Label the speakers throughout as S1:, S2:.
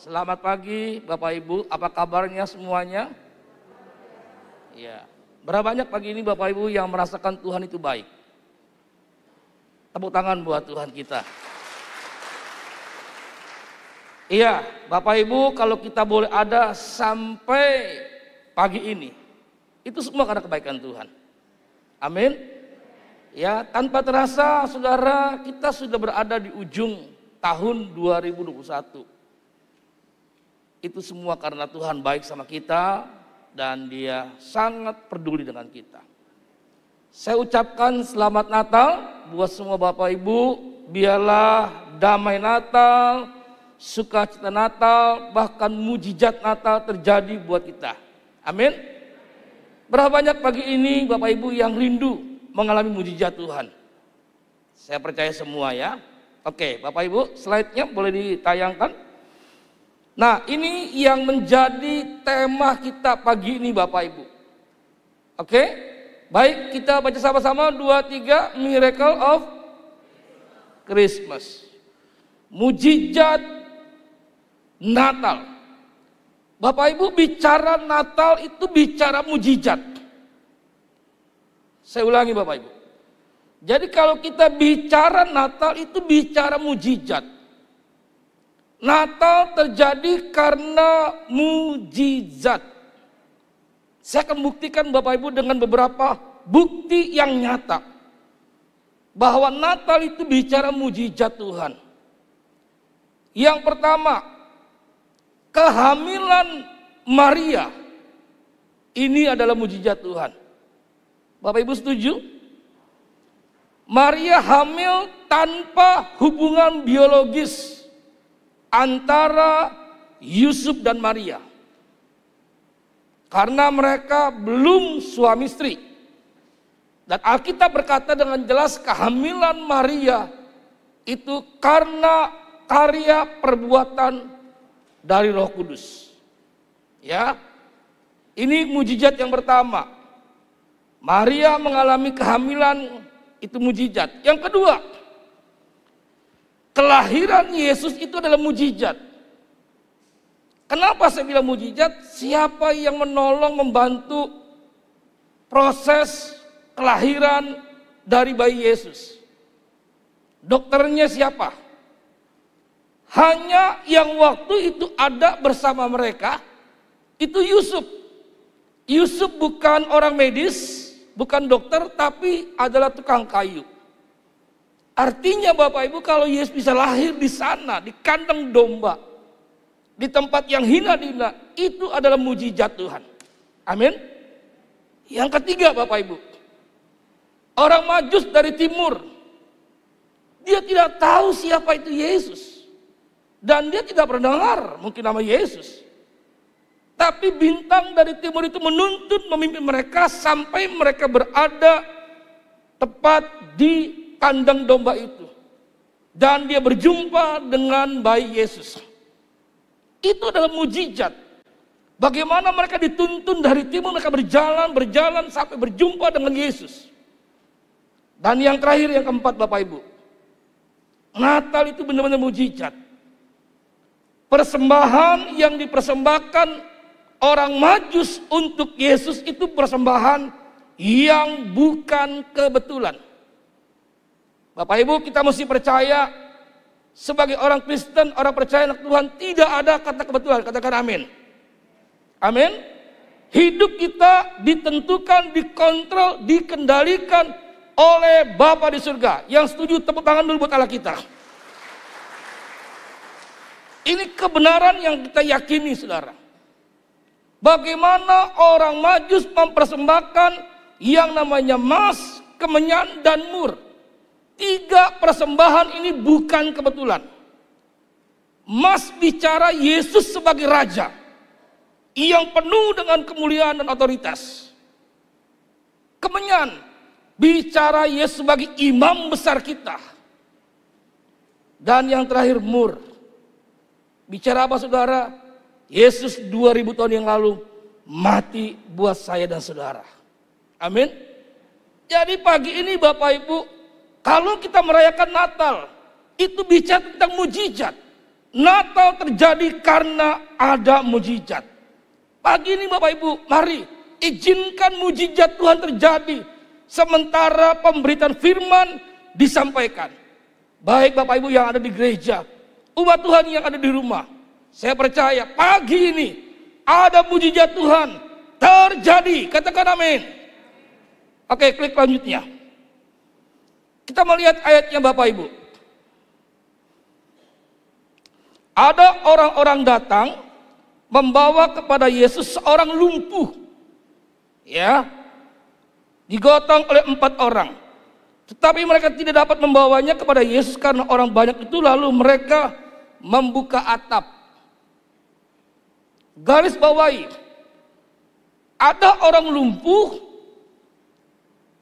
S1: Selamat pagi Bapak Ibu, apa kabarnya semuanya? Ya, berapa banyak pagi ini Bapak Ibu yang merasakan Tuhan itu baik? Tepuk tangan buat Tuhan kita. Iya, Bapak Ibu, kalau kita boleh ada sampai pagi ini, itu semua karena kebaikan Tuhan. Amin. Ya, tanpa terasa saudara, kita sudah berada di ujung tahun 2021. Itu semua karena Tuhan baik sama kita dan Dia sangat peduli dengan kita. Saya ucapkan selamat Natal buat semua Bapak Ibu. Biarlah damai Natal, sukacita Natal, bahkan mujizat Natal terjadi buat kita. Amin. Berapa banyak pagi ini Bapak Ibu yang rindu mengalami mujizat Tuhan? Saya percaya semua ya. Oke, Bapak Ibu, slide-nya boleh ditayangkan. Nah, ini yang menjadi tema kita pagi ini Bapak Ibu. Oke, baik, kita baca sama-sama 2, 3, Miracle of Christmas. Mujizat Natal. Bapak Ibu, bicara Natal itu bicara mujizat. Saya ulangi Bapak Ibu. Jadi kalau kita bicara Natal itu bicara mujizat. Natal terjadi karena mujizat. Saya akan buktikan Bapak Ibu dengan beberapa bukti yang nyata. Bahwa Natal itu bicara mujizat Tuhan. Yang pertama, kehamilan Maria. Ini adalah mujizat Tuhan. Bapak Ibu setuju? Maria hamil tanpa hubungan biologis antara Yusuf dan Maria. Karena mereka belum suami istri. Dan Alkitab berkata dengan jelas kehamilan Maria itu karena karya perbuatan dari Roh Kudus. Ya. Ini mujizat yang pertama. Maria mengalami kehamilan itu mujizat. Yang kedua, kelahiran Yesus itu adalah mujizat. Kenapa saya bilang mujizat? Siapa yang menolong membantu proses kelahiran dari bayi Yesus? Dokternya siapa? Hanya yang waktu itu ada bersama mereka itu Yusuf. Yusuf bukan orang medis, bukan dokter, tapi adalah tukang kayu. Artinya Bapak Ibu, kalau Yesus bisa lahir di sana, di kandang domba, di tempat yang hina-hina, itu adalah mujizat Tuhan. Amin. Yang ketiga Bapak Ibu, orang Majus dari timur, dia tidak tahu siapa itu Yesus. Dan dia tidak pernah dengar mungkin nama Yesus. Tapi bintang dari timur itu menuntun memimpin mereka sampai mereka berada tepat di kandang domba itu. Dan dia berjumpa dengan bayi Yesus. Itu adalah mujizat. Bagaimana mereka dituntun dari timur, mereka berjalan sampai berjumpa dengan Yesus. Dan yang terakhir, yang keempat Bapak Ibu. Natal itu benar-benar mujizat. Persembahan yang dipersembahkan orang Majus untuk Yesus itu persembahan yang bukan kebetulan. Bapak Ibu, kita mesti percaya sebagai orang Kristen, orang percaya anak Tuhan, tidak ada kata kebetulan. Katakan amin. Amin. Hidup kita ditentukan, dikontrol, dikendalikan oleh Bapa di surga. Yang setuju tepuk tangan dulu buat Allah kita. Ini kebenaran yang kita yakini saudara. Bagaimana orang Majus mempersembahkan yang namanya emas, kemenyan, dan mur. 3 persembahan ini bukan kebetulan. Emas bicara Yesus sebagai Raja yang penuh dengan kemuliaan dan otoritas. Kemenyan bicara Yesus sebagai imam besar kita. Dan yang terakhir mur. Bicara apa saudara? Yesus 2000 tahun yang lalu mati buat saya dan saudara. Amin. Jadi pagi ini Bapak Ibu, kalau kita merayakan Natal, itu bicara tentang mujizat. Natal terjadi karena ada mujizat. Pagi ini Bapak Ibu, mari izinkan mujizat Tuhan terjadi sementara pemberitaan firman disampaikan. Baik Bapak Ibu yang ada di gereja, umat Tuhan yang ada di rumah. Saya percaya pagi ini ada mujizat Tuhan terjadi. Katakan amin. Oke, klik selanjutnya. Kita melihat ayatnya Bapak Ibu. Ada orang-orang datang membawa kepada Yesus seorang lumpuh. Ya. Digotong oleh 4 orang. Tetapi mereka tidak dapat membawanya kepada Yesus karena orang banyak itu, lalu mereka membuka atap. Garis bawahi. Ada orang lumpuh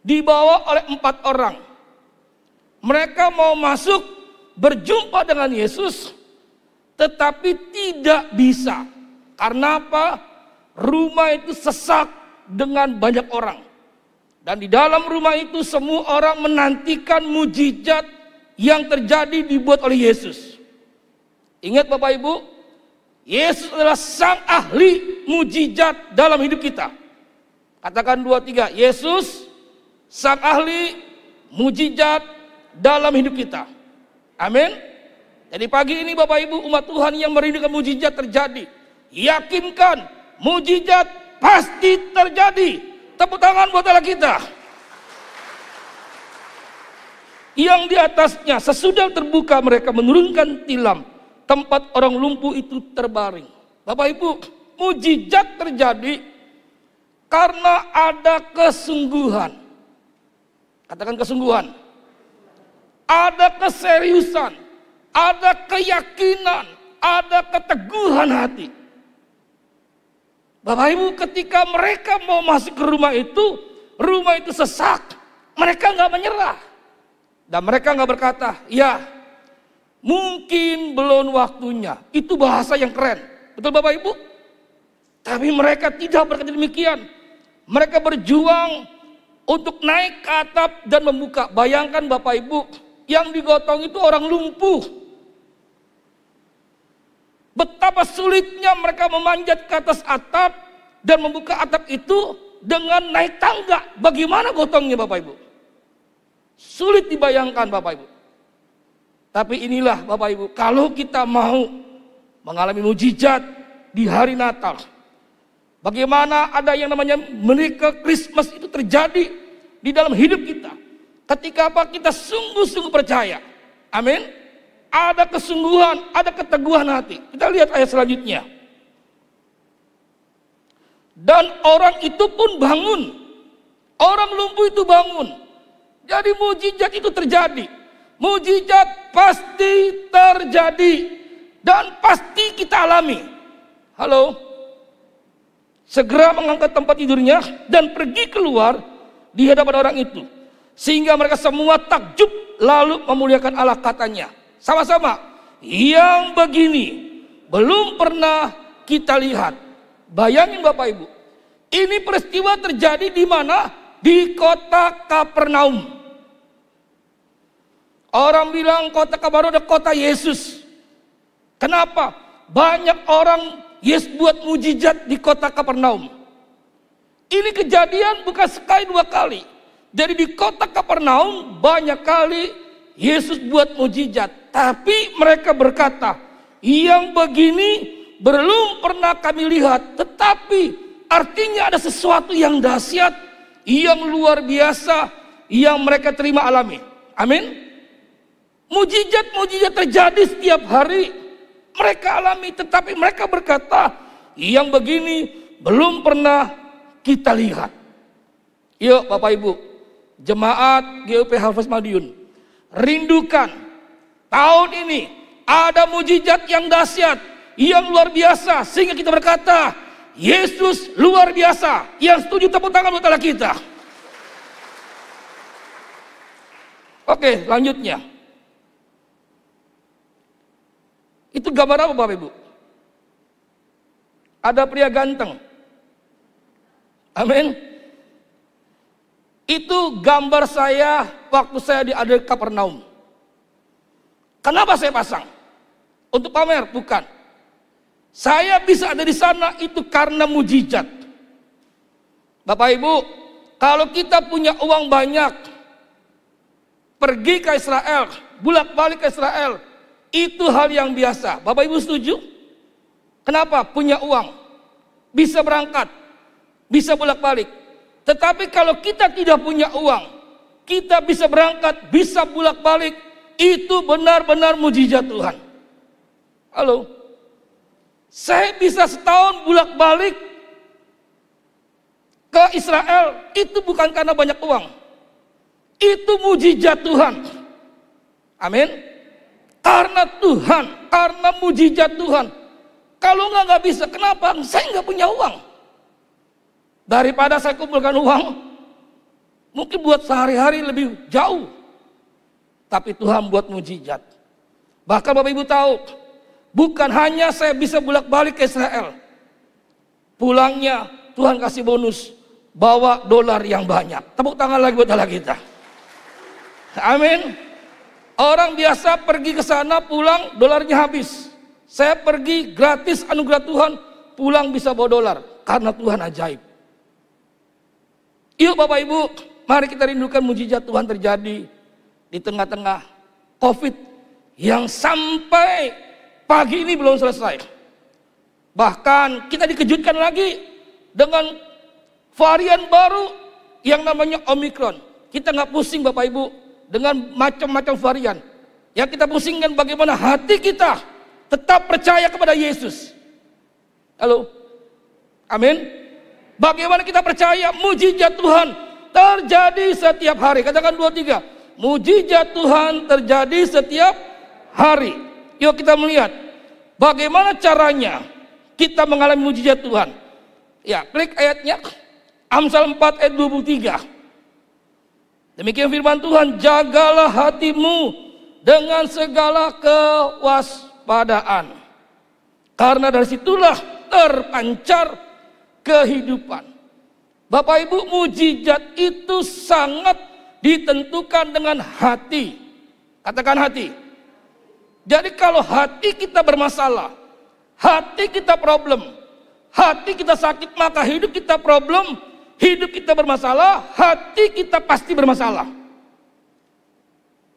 S1: dibawa oleh 4 orang. Mereka mau masuk berjumpa dengan Yesus, tetapi tidak bisa. Karena apa? Rumah itu sesak dengan banyak orang. Dan di dalam rumah itu semua orang menantikan mujizat yang terjadi dibuat oleh Yesus. Ingat Bapak Ibu, Yesus adalah sang ahli mujizat dalam hidup kita. Katakan 2, 3, Yesus sang ahli mujizat dalam hidup kita. Amin. Jadi pagi ini Bapak Ibu umat Tuhan yang merindukan mujizat terjadi, yakinkan mujizat pasti terjadi. Tepuk tangan buat Allah kita. Yang di atasnya sesudah terbuka mereka menurunkan tilam, tempat orang lumpuh itu terbaring. Bapak Ibu, mujizat terjadi karena ada kesungguhan. Katakan kesungguhan. Ada keseriusan, ada keyakinan, ada keteguhan hati. Bapak Ibu, ketika mereka mau masuk ke rumah itu sesak. Mereka nggak menyerah. Dan mereka nggak berkata, ya mungkin belum waktunya. Itu bahasa yang keren. Betul Bapak Ibu? Tapi mereka tidak berkata demikian. Mereka berjuang untuk naik ke atap dan membuka. Bayangkan Bapak Ibu, yang digotong itu orang lumpuh. Betapa sulitnya mereka memanjat ke atas atap dan membuka atap itu dengan naik tangga. Bagaimana gotongnya Bapak Ibu? Sulit dibayangkan Bapak Ibu. Tapi inilah Bapak Ibu, kalau kita mau mengalami mujizat di hari Natal, bagaimana ada yang namanya Miracle Christmas itu terjadi di dalam hidup kita. Ketika apa? Kita sungguh-sungguh percaya. Amin. Ada kesungguhan, ada keteguhan hati. Kita lihat ayat selanjutnya. Dan orang itu pun bangun. Orang lumpuh itu bangun. Jadi mujizat itu terjadi. Mujizat pasti terjadi. Dan pasti kita alami. Halo. Segera mengangkat tempat tidurnya dan pergi keluar di hadapan orang itu. Sehingga mereka semua takjub lalu memuliakan Allah, katanya. Sama-sama, yang begini belum pernah kita lihat. Bayangin Bapak Ibu, ini peristiwa terjadi di mana? Di kota Kapernaum. Orang bilang kota Kapernaum adalah kota Yesus. Kenapa? Banyak orang Yesus buat mujizat di kota Kapernaum. Ini kejadian bukan sekali 2 kali. Jadi di kota Kapernaum banyak kali Yesus buat mujizat. Tapi mereka berkata, yang begini belum pernah kami lihat. Tetapi artinya ada sesuatu yang dahsyat, yang luar biasa, yang mereka terima alami. Amin. Mujizat-mujizat terjadi setiap hari. Mereka alami, tetapi mereka berkata, yang begini belum pernah kita lihat. Yuk Bapak Ibu, jemaat GUP Harvest Madiun, rindukan tahun ini ada mujizat yang dahsyat, yang luar biasa, sehingga kita berkata, Yesus luar biasa. Yang setuju tepuk tangan buat Allah kita. Oke, lanjutnya. Itu gambar apa Bapak Ibu? Ada pria ganteng. Amin. Itu gambar saya waktu saya di Kapernaum. Kenapa saya pasang? untuk pamer, bukan. Saya bisa ada di sana itu karena mujizat. Bapak Ibu, kalau kita punya uang banyak, pergi ke Israel, bolak-balik ke Israel, itu hal yang biasa. Bapak Ibu setuju? Kenapa? Punya uang, bisa berangkat, bisa bolak-balik. Tetapi kalau kita tidak punya uang, kita bisa berangkat, bisa bolak-balik, itu benar-benar mujizat Tuhan. Halo? Saya bisa setahun bolak-balik ke Israel, itu bukan karena banyak uang. Itu mujizat Tuhan. Amin. Karena Tuhan, karena mujizat Tuhan. Kalau nggak bisa, kenapa? Saya nggak punya uang. Daripada saya kumpulkan uang, mungkin buat sehari-hari lebih jauh. Tapi Tuhan buat mujizat. Bahkan Bapak Ibu tahu, bukan hanya saya bisa bolak-balik ke Israel. Pulangnya Tuhan kasih bonus, bawa dolar yang banyak. Tepuk tangan lagi buat Allah kita. Amin. Orang biasa pergi ke sana, pulang dolarnya habis. Saya pergi gratis anugerah Tuhan, pulang bisa bawa dolar. Karena Tuhan ajaib. Yuk Bapak Ibu, mari kita rindukan mujizat Tuhan terjadi di tengah-tengah COVID yang sampai pagi ini belum selesai. Bahkan kita dikejutkan lagi dengan varian baru yang namanya Omicron. Kita nggak pusing Bapak Ibu dengan macam-macam varian. Yang kita pusingkan bagaimana hati kita tetap percaya kepada Yesus. Halo? Amin. Bagaimana kita percaya mujizat Tuhan terjadi setiap hari. Katakan 2, 3. Mujizat Tuhan terjadi setiap hari. Yuk kita melihat bagaimana caranya kita mengalami mujizat Tuhan. Ya, klik ayatnya. Amsal 4 ayat 23. Demikian firman Tuhan, jagalah hatimu dengan segala kewaspadaan. Karena dari situlah terpancar kehidupan. Bapak Ibu, mujizat itu sangat ditentukan dengan hati. Katakan hati. Jadi kalau hati kita bermasalah, hati kita problem, hati kita sakit, maka hidup kita problem, hidup kita bermasalah, hati kita pasti bermasalah.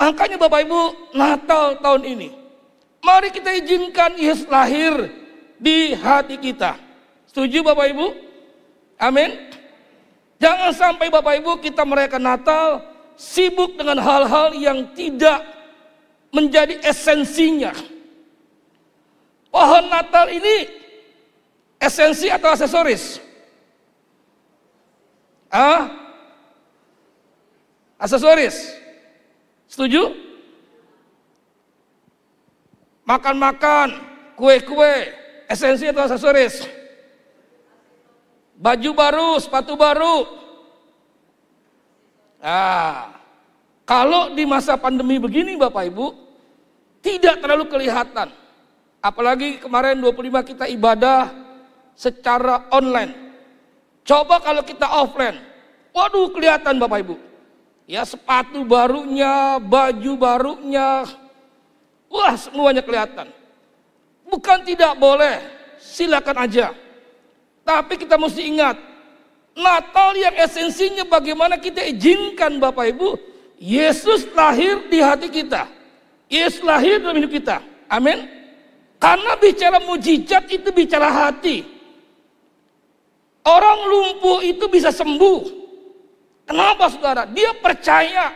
S1: Makanya Bapak Ibu, Natal tahun ini, mari kita izinkan Yesus lahir di hati kita. Setuju Bapak Ibu? Amin. Jangan sampai Bapak Ibu kita merayakan Natal sibuk dengan hal-hal yang tidak menjadi esensinya. Pohon Natal ini esensi atau aksesoris? Aksesoris. Setuju? Makan-makan, kue-kue, esensi atau aksesoris? Baju baru, sepatu baru. Nah, kalau di masa pandemi begini Bapak Ibu, tidak terlalu kelihatan. Apalagi kemarin 25 kita ibadah secara online. Coba kalau kita offline, waduh kelihatan Bapak Ibu. Ya, sepatu barunya, baju barunya, wah semuanya kelihatan. Bukan tidak boleh, silakan aja. Tapi kita mesti ingat, Natal yang esensinya bagaimana kita izinkan Bapak Ibu, Yesus lahir di hati kita. Yesus lahir dalam hidup kita. Amin. Karena bicara mujizat itu bicara hati. Orang lumpuh itu bisa sembuh. Kenapa saudara? Dia percaya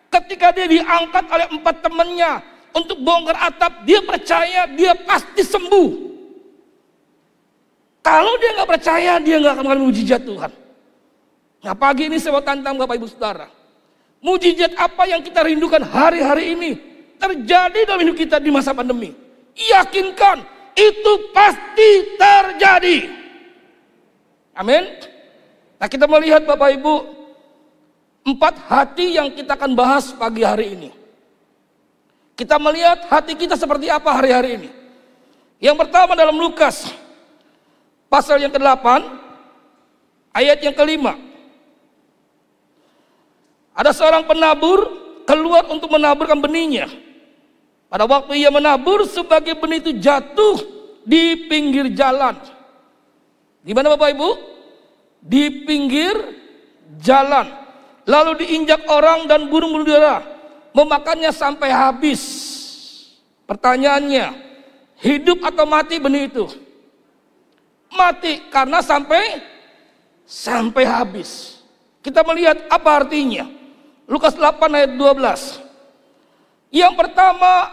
S1: ketika dia diangkat oleh 4 temannya untuk bongkar atap, dia percaya dia pasti sembuh. Kalau dia nggak percaya, dia nggak akan mengalami mujizat Tuhan. Nah pagi ini saya mau tantang Bapak Ibu Saudara. Mujizat apa yang kita rindukan hari-hari ini terjadi dalam hidup kita di masa pandemi. Yakinkan itu pasti terjadi. Amin. Nah kita melihat Bapak Ibu 4 hati yang kita akan bahas pagi hari ini. Kita melihat hati kita seperti apa hari-hari ini. Yang pertama dalam Lukas pasal yang ke-8 ayat yang ke-5. Ada seorang penabur keluar untuk menaburkan benihnya. Pada waktu ia menabur, sebagai benih itu jatuh di pinggir jalan. Di mana Bapak Ibu? Di pinggir jalan. Lalu diinjak orang dan burung-burung udara, memakannya sampai habis. Pertanyaannya, hidup atau mati benih itu? Mati, karena sampai habis. Kita melihat apa artinya. Lukas 8 ayat 12. Yang pertama,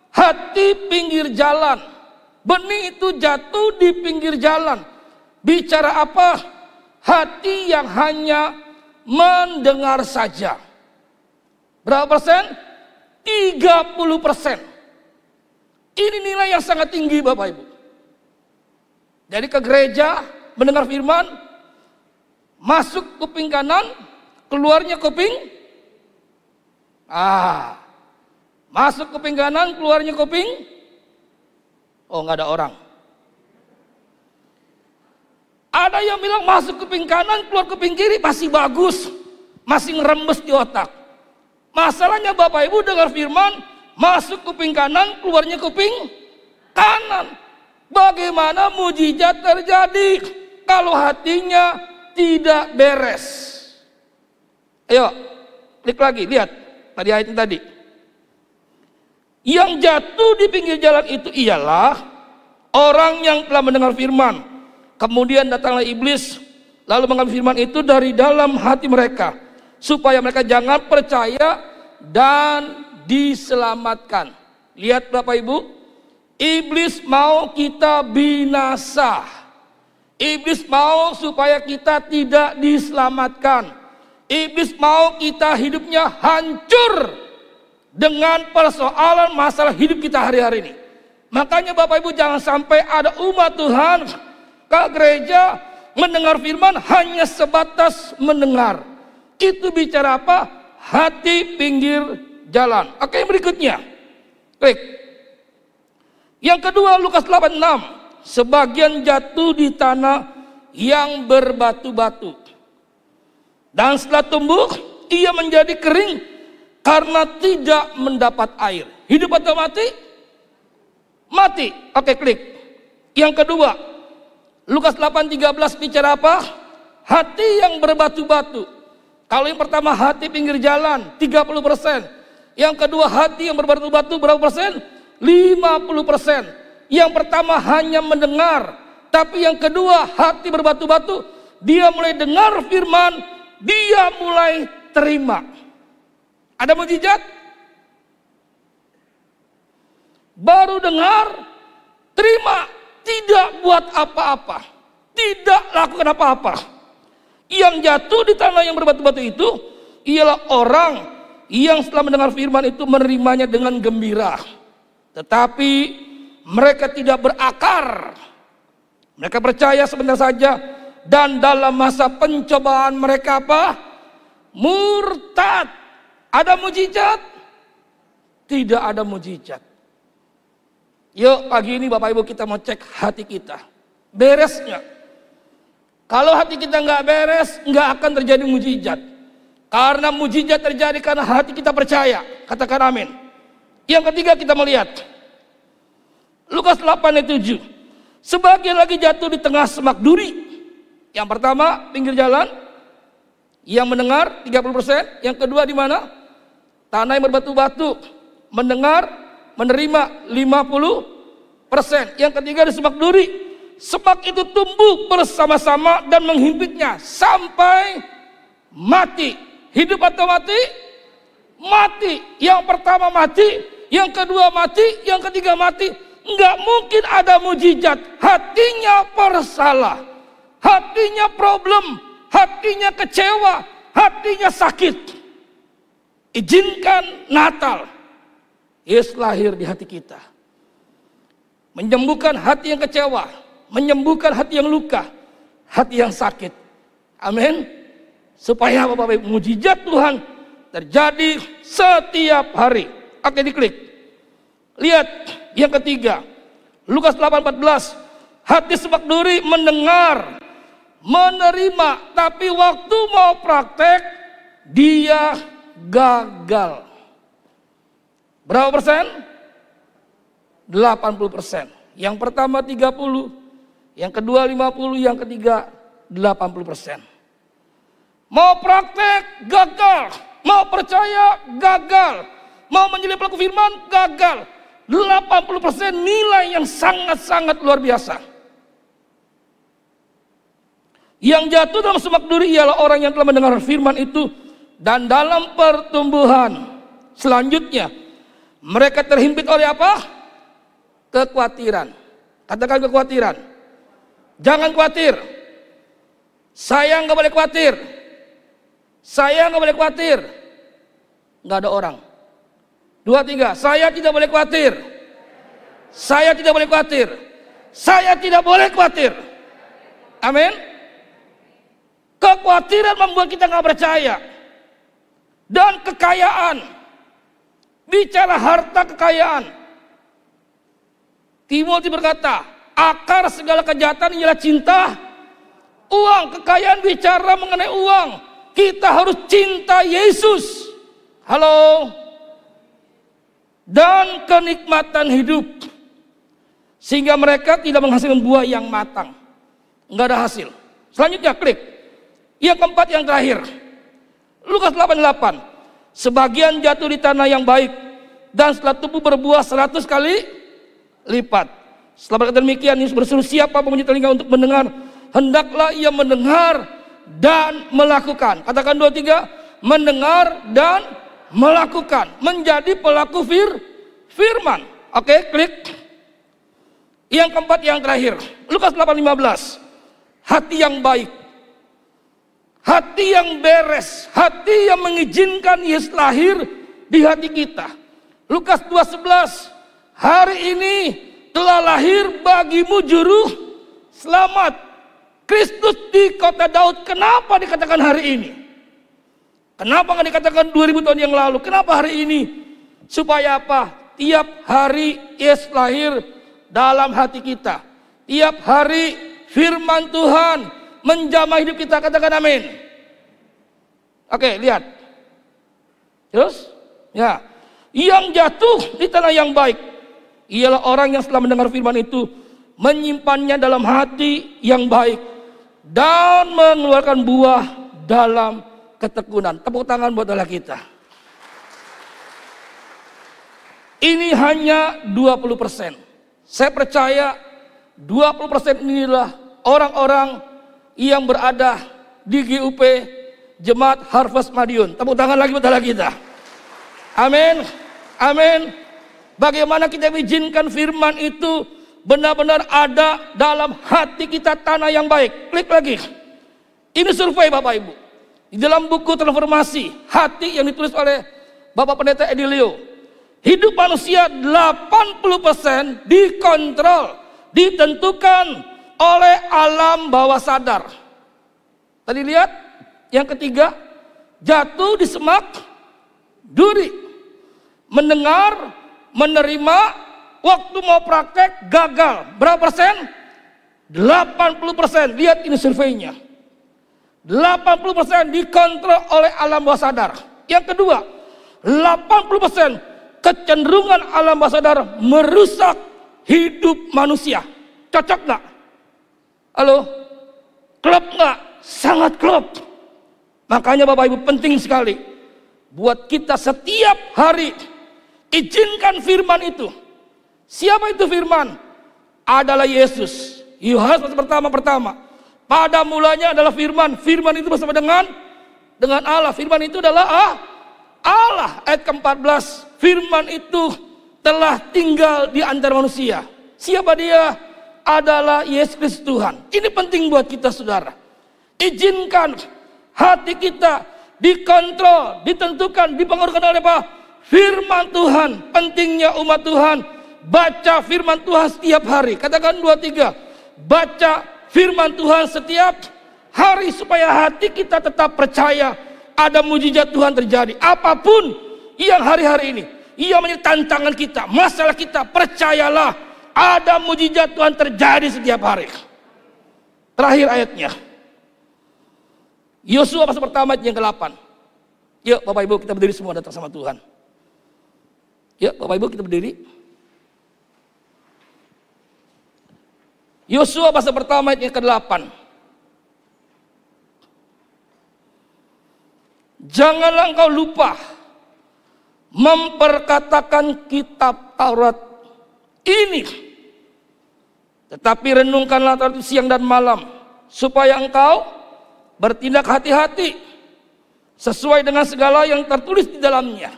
S1: hati pinggir jalan. Benih itu jatuh di pinggir jalan. Bicara apa? Hati yang hanya mendengar saja. Berapa persen? 30%. Ini nilai yang sangat tinggi Bapak Ibu. Jadi ke gereja, mendengar firman, masuk kuping kanan, keluarnya kuping. Masuk kuping kanan, keluarnya kuping. Oh, nggak ada orang. Ada yang bilang masuk kuping kanan, keluar kuping kiri, masih bagus, masih ngerembes di otak. Masalahnya Bapak Ibu dengar firman, masuk kuping kanan, keluarnya kuping kanan. Bagaimana mujizat terjadi kalau hatinya tidak beres? Ayo, klik lagi, lihat tadi ayat tadi. Yang jatuh di pinggir jalan itu ialah orang yang telah mendengar firman. Kemudian datanglah iblis, lalu mengambil firman itu dari dalam hati mereka, supaya mereka jangan percaya dan diselamatkan. Lihat Bapak Ibu, iblis mau kita binasa. Iblis mau supaya kita tidak diselamatkan. Iblis mau kita hidupnya hancur dengan persoalan masalah hidup kita hari-hari ini. Makanya Bapak Ibu jangan sampai ada umat Tuhan ke gereja mendengar firman hanya sebatas mendengar. Itu bicara apa? Hati pinggir jalan. Oke, yang berikutnya. Klik. Yang kedua Lukas 8:6. Sebagian jatuh di tanah yang berbatu-batu. Dan setelah tumbuh, ia menjadi kering karena tidak mendapat air. Hidup atau mati? Mati. Oke, klik. Yang kedua, Lukas 8:13 bicara apa? Hati yang berbatu-batu. Kalau yang pertama hati pinggir jalan 30%. Yang kedua hati yang berbatu-batu berapa persen? 50%. Yang pertama hanya mendengar. Tapi yang kedua hati berbatu-batu. Dia mulai dengar firman. Dia mulai terima. Ada mujizat? Baru dengar, terima. Tidak buat apa-apa, tidak lakukan apa-apa. Yang jatuh di tanah yang berbatu-batu itu ialah orang yang setelah mendengar firman itu menerimanya dengan gembira. Tetapi mereka tidak berakar. Mereka percaya sebentar saja dan dalam masa pencobaan mereka apa? Murtad. Ada mujizat? Tidak ada mujizat. Yuk pagi ini Bapak Ibu kita mau cek hati kita. Beres nggak? Kalau hati kita nggak beres, nggak akan terjadi mujizat. Karena mujizat terjadi karena hati kita percaya. Katakan amin. Yang ketiga kita melihat. Lukas 8:7. Sebagian lagi jatuh di tengah semak duri. Yang pertama pinggir jalan. Yang mendengar 30%. Yang kedua di mana? Tanah yang berbatu-batu. Mendengar, menerima 50%. Yang ketiga di semak duri. Semak itu tumbuh bersama-sama dan menghimpitnya sampai mati. Hidup atau mati? Mati. Yang pertama mati, yang kedua mati, yang ketiga mati. Enggak mungkin ada mujizat. Hatinya bersalah, hatinya problem, hatinya kecewa, hatinya sakit. Izinkan Natal Yesus lahir di hati kita. Menyembuhkan hati yang kecewa, menyembuhkan hati yang luka, hati yang sakit. Amin. Supaya Bapak Ibu mujizat Tuhan terjadi setiap hari. Oke, diklik. Lihat yang ketiga. Lukas 8:14. Hati semak duri mendengar, menerima, tapi waktu mau praktek dia gagal. Berapa persen? 80%. Yang pertama 30, yang kedua 50, yang ketiga 80%. Mau praktek gagal, mau percaya gagal, mau menjadi pelaku firman gagal. 80% nilai yang sangat-sangat luar biasa. Yang jatuh dalam semak duri ialah orang yang telah mendengar firman itu dan dalam pertumbuhan selanjutnya mereka terhimpit oleh apa? Kekhawatiran. Katakan kekhawatiran. Jangan khawatir. Saya nggak boleh khawatir. Saya nggak boleh khawatir. Nggak ada orang. 2, 3. Saya tidak boleh khawatir. Saya tidak boleh khawatir. Saya tidak boleh khawatir. Amin. Kekhawatiran membuat kita nggak percaya. Dan kekayaan. Bicara harta kekayaan. Timotius berkata, akar segala kejahatan ialah cinta uang. Kekayaan bicara mengenai uang. Kita harus cinta Yesus. Halo. Dan kenikmatan hidup. Sehingga mereka tidak menghasilkan buah yang matang. Enggak ada hasil. Selanjutnya klik. Yang keempat, yang terakhir. Lukas 8:8. Sebagian jatuh di tanah yang baik. Dan setelah tumbuh berbuah 100 kali lipat. Setelah berkata demikian, Yesus berseru, siapa mempunyai telinga untuk mendengar, hendaklah ia mendengar dan melakukan. Katakan 2, 3, mendengar dan melakukan. Menjadi pelaku firman. Oke, klik. Yang keempat, yang terakhir. Lukas 8:15. Hati yang baik. Hati yang beres. Hati yang mengizinkan Yesus lahir di hati kita. Lukas 2:11. Hari ini telah lahir bagimu juru selamat. Kristus di kota Daud. Kenapa dikatakan hari ini? Kenapa nggak dikatakan 2000 tahun yang lalu? Kenapa hari ini? Supaya apa? Tiap hari Yesus lahir dalam hati kita. Tiap hari firman Tuhan menjamah hidup kita. Katakan amin. Oke, lihat. Terus? Ya. Yang jatuh di tanah yang baik ialah orang yang setelah mendengar firman itu menyimpannya dalam hati yang baik dan mengeluarkan buah dalam ketekunan. Tepuk tangan buat Allah kita. Ini hanya 20%. Saya percaya 20% inilah orang-orang yang berada di GUP Jemaat Harvest Madiun. Tepuk tangan lagi buat Allah kita. Amin. Amin. Bagaimana kita izinkan firman itu benar-benar ada dalam hati kita, tanah yang baik. Klik lagi. Ini survei Bapak Ibu. Di dalam buku Transformasi Hati yang ditulis oleh Bapak Pendeta Edilio. Hidup manusia 80% dikontrol, ditentukan oleh alam bawah sadar. Tadi lihat, yang ketiga, jatuh di semak duri. Mendengar, menerima, waktu mau praktek gagal. Berapa persen? 80%. Lihat ini surveinya. 80% dikontrol oleh alam bawah sadar. Yang kedua, 80% kecenderungan alam bawah sadar merusak hidup manusia. Cocok nggak? Halo? Klop nggak? Sangat klop. Makanya Bapak Ibu penting sekali buat kita setiap hari izinkan firman itu. Siapa itu firman? Adalah Yesus. Yohanes pertama. Pada mulanya adalah firman. Firman itu bersama dengan Allah. Firman itu adalah Allah. Ayat ke-14. Firman itu telah tinggal di antara manusia. Siapa dia? Adalah Yesus Kristus Tuhan. Ini penting buat kita saudara. Izinkan hati kita dikontrol, ditentukan, dipengaruhi oleh apa? Firman Tuhan. Pentingnya umat Tuhan baca firman Tuhan setiap hari. Katakan 2, 3. Baca firman Tuhan setiap hari supaya hati kita tetap percaya ada mujizat Tuhan terjadi. Apapun yang hari-hari ini yang menjadi tantangan kita, masalah kita, percayalah ada mujizat Tuhan terjadi setiap hari. Terakhir ayatnya. Yosua pasal pertama ayat yang ke-8. Yuk Bapak Ibu kita berdiri semua datang sama Tuhan. Yuk Bapak Ibu kita berdiri. Yosua pasal pertama ayat yang ke-8. Janganlah engkau lupa memperkatakan kitab Taurat ini, tetapi renungkanlah Taurat itu siang dan malam, supaya engkau bertindak hati-hati sesuai dengan segala yang tertulis di dalamnya.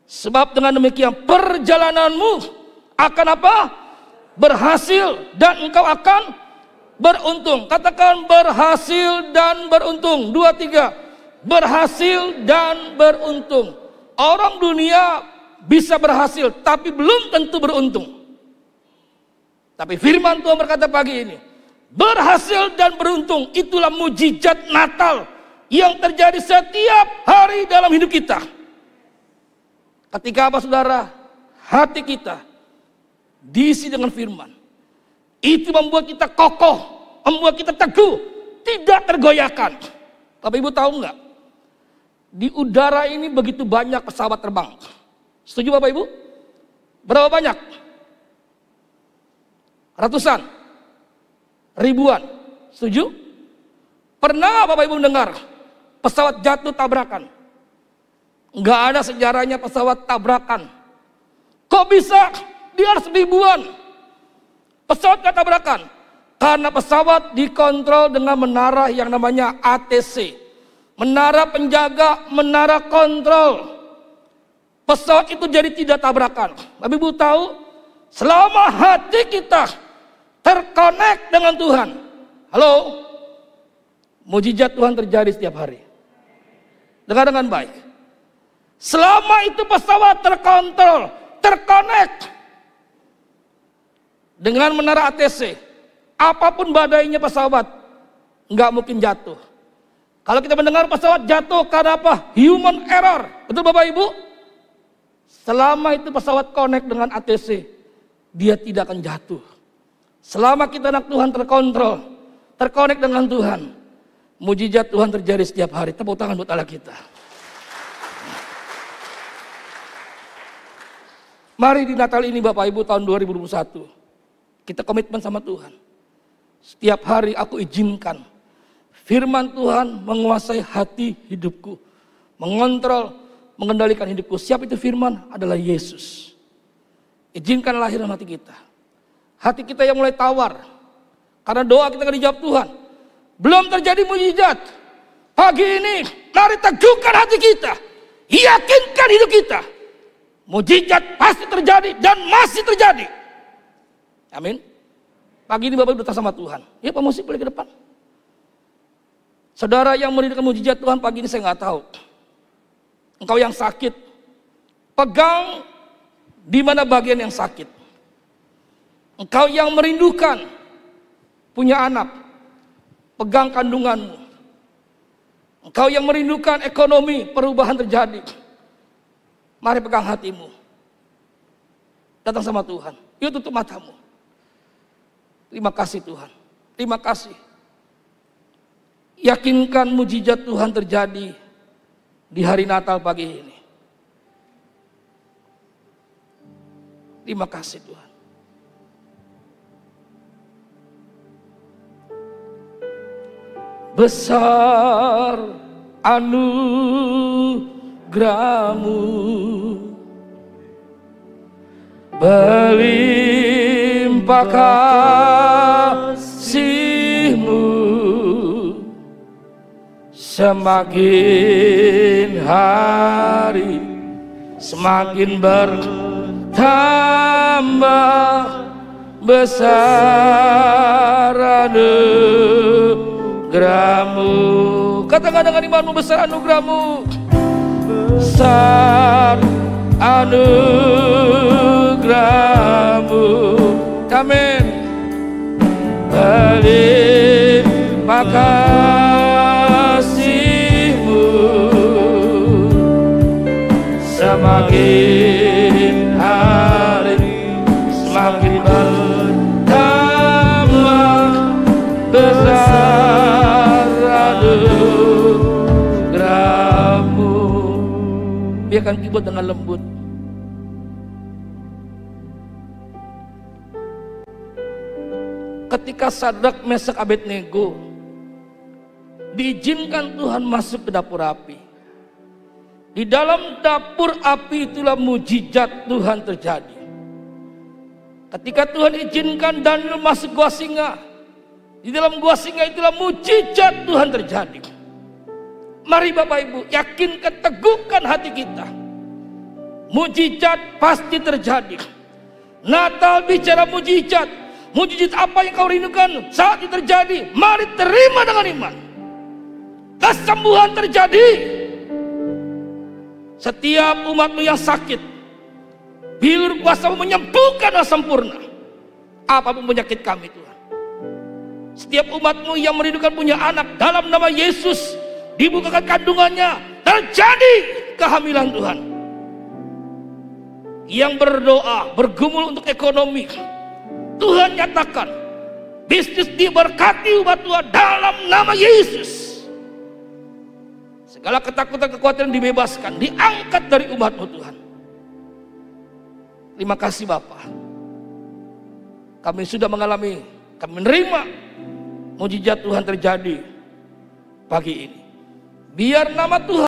S1: Sebab dengan demikian perjalananmu akan apa? Berhasil, dan engkau akan beruntung. Katakan berhasil dan beruntung. 2, 3. Berhasil dan beruntung. Orang dunia bisa berhasil, tapi belum tentu beruntung. Tapi firman Tuhan berkata pagi ini, berhasil dan beruntung, itulah mujizat Natal yang terjadi setiap hari dalam hidup kita. Ketika apa saudara? Hati kita diisi dengan firman. Itu membuat kita kokoh, membuat kita teguh, tidak tergoyahkan. Tapi ibu tahu nggak? Di udara ini begitu banyak pesawat terbang. Setuju Bapak Ibu? Berapa banyak? Ratusan? Ribuan? Setuju? Pernah Bapak Ibu mendengar pesawat jatuh tabrakan? Nggak ada sejarahnya pesawat tabrakan. Kok bisa di atas ribuan pesawat nggak tabrakan? Karena pesawat dikontrol dengan menara yang namanya ATC. Menara penjaga, menara kontrol. Pesawat itu jadi tidak tabrakan. Tapi ibu tahu, selama hati kita terkonek dengan Tuhan. Halo? Mujizat Tuhan terjadi setiap hari. Dengar dengan baik. Selama itu pesawat terkontrol, terkonek dengan menara ATC, apapun badainya pesawat, nggak mungkin jatuh. Kalau kita mendengar pesawat jatuh karena apa? Human error. Betul Bapak Ibu? Selama itu pesawat connect dengan ATC, dia tidak akan jatuh. Selama kita anak Tuhan terkontrol, terkonek dengan Tuhan, mujizat Tuhan terjadi setiap hari. Tepuk tangan buat Allah kita. Mari di Natal ini Bapak Ibu tahun 2021, kita komitmen sama Tuhan. Setiap hari aku izinkan firman Tuhan menguasai hati hidupku, mengontrol, mengendalikan hidupku. Siapa itu firman? Adalah Yesus. Izinkan lahir dalam hati kita. Hati kita yang mulai tawar, karena doa kita akan dijawab Tuhan. Belum terjadi mujizat. Pagi ini, mari teguhkan hati kita. Yakinkan hidup kita. Mujizat pasti terjadi dan masih terjadi. Amin. Pagi ini Bapak datang sama Tuhan. Ya Pak Musik boleh ke depan. Saudara yang merindukan mujizat Tuhan pagi ini saya nggak tahu. Engkau yang sakit, pegang di mana bagian yang sakit. Engkau yang merindukan punya anak, pegang kandunganmu. Engkau yang merindukan ekonomi, perubahan terjadi. Mari pegang hatimu. Datang sama Tuhan. Yuk tutup matamu. Terima kasih Tuhan. Terima kasih. Yakinkan mujizat Tuhan terjadi di hari Natal pagi ini. Terima kasih Tuhan. Besar anugerah-Mu, berlimpah kasih-Mu, semakin hari semakin bertambah besar anugerah-Mu. Katakan dengan imanmu, besar anugerah-Mu. Besar anugerah-Mu. Amin. Berlimpah kasih-Mu, semakin hari semakin bertambah besar anugerah-Mu. Biarkan keyboard dengan lembut. ketika Sadrak, Mesak, Abednego diizinkan Tuhan masuk ke dapur api. Di dalam dapur api itulah mujizat Tuhan terjadi. Ketika Tuhan izinkan Daniel masuk gua singa, di dalam gua singa itulah mujizat Tuhan terjadi. Mari Bapak Ibu, yakinkan, teguhkan hati kita. Mujizat pasti terjadi. Natal bicara mujizat. Mujizat apa yang kau rindukan saat itu terjadi, mari terima dengan iman. Kesembuhan terjadi. Setiap umatmu yang sakit, bilur kuasa-Mu menyembuhkan dengan sempurna. Apapun penyakit kami Tuhan. Setiap umatmu yang merindukan punya anak, dalam nama Yesus dibukakan kandungannya, terjadi kehamilan Tuhan. Yang berdoa, bergumul untuk ekonomi, Tuhan nyatakan bisnis diberkati umat Tuhan dalam nama Yesus. Segala ketakutan, kekhawatiran dibebaskan, diangkat dari umat-Mu Tuhan. Terima kasih Bapa. Kami sudah mengalami, kami menerima mujizat Tuhan terjadi pagi ini. Biar nama Tuhan